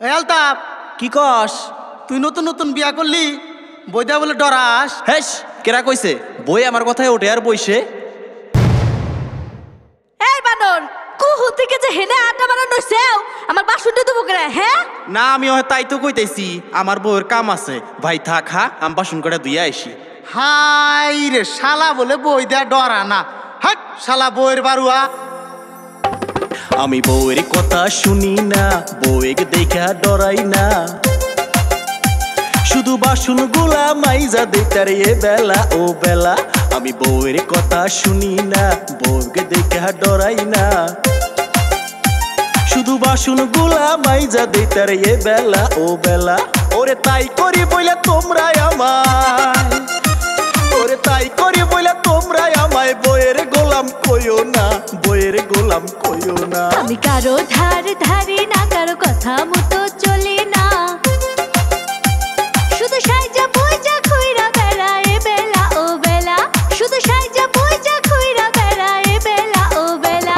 আলতাপ, কি কস? তুই নতুন নতুন বিয়া করলি, বইদা বলে ডরাস। হেস, কেরা কইছে বই আমার কথায় ওঠে আর বইছে? এই বানর, কুহু থেকে যে হেনে আটা বানানো সেও আমার বাসুটা দেবো করে, হ্যাঁ? না, আমি তাই তো কইতেছি, আমার বউয়ের কাম আছে। ভাই থাক, হা, আমি বাসন কটা ধুইয়া আইসি। হাই রে, শালা বলে বইদা ডরা না। হাট শালা বইয়ের বারুয়া। আমি বউয়ের কথা শুনি না, বউয়ের দেখা ডরাই না, শুধু বাসন গুলা মাইজা দেতার এ বেলা ও বেলা। আমি বউয়ের কথা শুনি না, বউকে দেখা ডরাই না, শুধু বাসন গুলা মাইজা দেতার এ বেলা ও বেলা। ওরে তাই করি বইলে তোমরা আমায়, ওরে তাই করি বইলে তোমরা আমায় বইয়ের গোলাম কইও না, বইয়ের গোলাম কইও না। আমি কারো ধার ধারি না, কারো কথা মতো চলি না, শুধু সাইজা বইজা খুইরা বেড়ায় বেলা ও বেলা, শুধু সাইজা বইজা খুইরা বেড়ায় বেলা ও বেলা।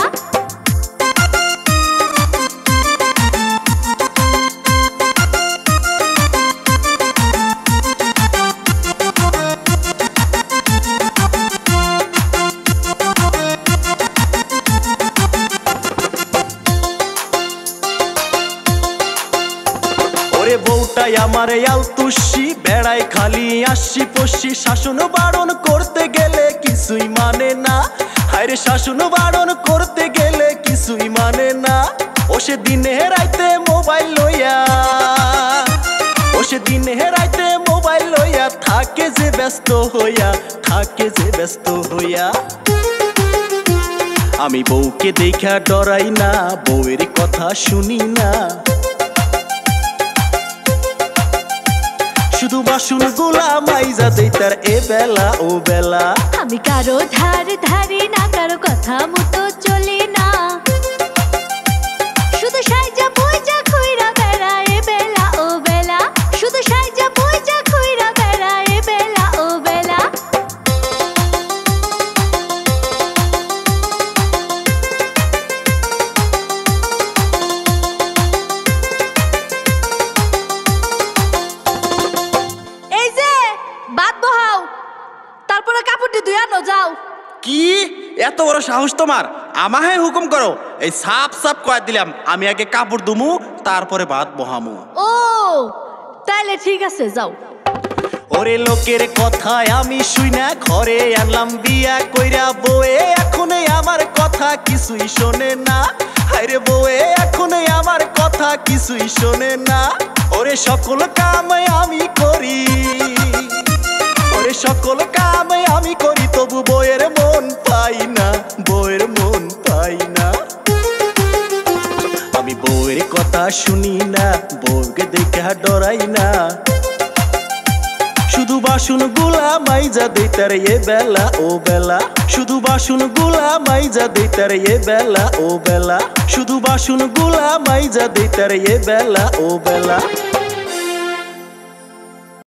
ওরে বউটাই আমার আলতুসি, বেড়াই খালি আসি পশি, শাসন বারণ করতে গেলে কিছুই মানে না। হায়রে শাসন বারণ করতে গেলে কিছুই মানে না। ও সে দিনে রাইতে মোবাইল লইয়া, ও সে দিনে রাইতে মোবাইল লইয়া থাকে যে ব্যস্ত হইয়া, থাকে যে ব্যস্ত হইয়া। আমি বউকে দেখা ডরাই না, বউয়ের কথা শুনি না, শুধু বাসন গুলা মাইজা দেতার এ বেলা ও বেলা। আমি কারো ধার ধারি না, কারো কথা মতো চলি না, শুধু সাইজা বইজা খুইরা বেড়ায় বেলা ও বেলা, শুধু সাইজা বইজা খুইরা বেড়ায় বেলা ও বেলা। এই যে ভাত বহাও, তারপরে কাপড়টি ধুয়ে আনো যাও। কি এত বড় সাহস তোমার? আমাহে হুকুম করো। এই সাপ সাপ কয়ে দিলাম, আমি আগে কাপড় ধুমু, তারপরে ভাত বহামু। ও তাইলে ঠিক আছে, যাও। ওরে লোকের কথায় আমি শুই না, ঘরে আনলাম বিয়া কইরা বউয়ে, এখন আমার কথা কিছুই শোনে না। হায়রে বউয়ে এখন আমার কথা কিছুই শোনে না। ওরে সকল কাম আমি করি, ওরে সকল কাম আমি করি, তবু বউয়ের মন পাই না, বউয়ের মন পাই না। আমি বউয়ের কথা শুনি না, বউকে দেখা ডরাই না, শুধু বাসন গুলা মাইজা দেতার এ বেলা ও বেলা, শুধু বাসন গুলা মাইজা দেতার এ বেলা ও বেলা, শুধু বাসন গুলা মাইজা দেতার এ বেলা ও বেলা।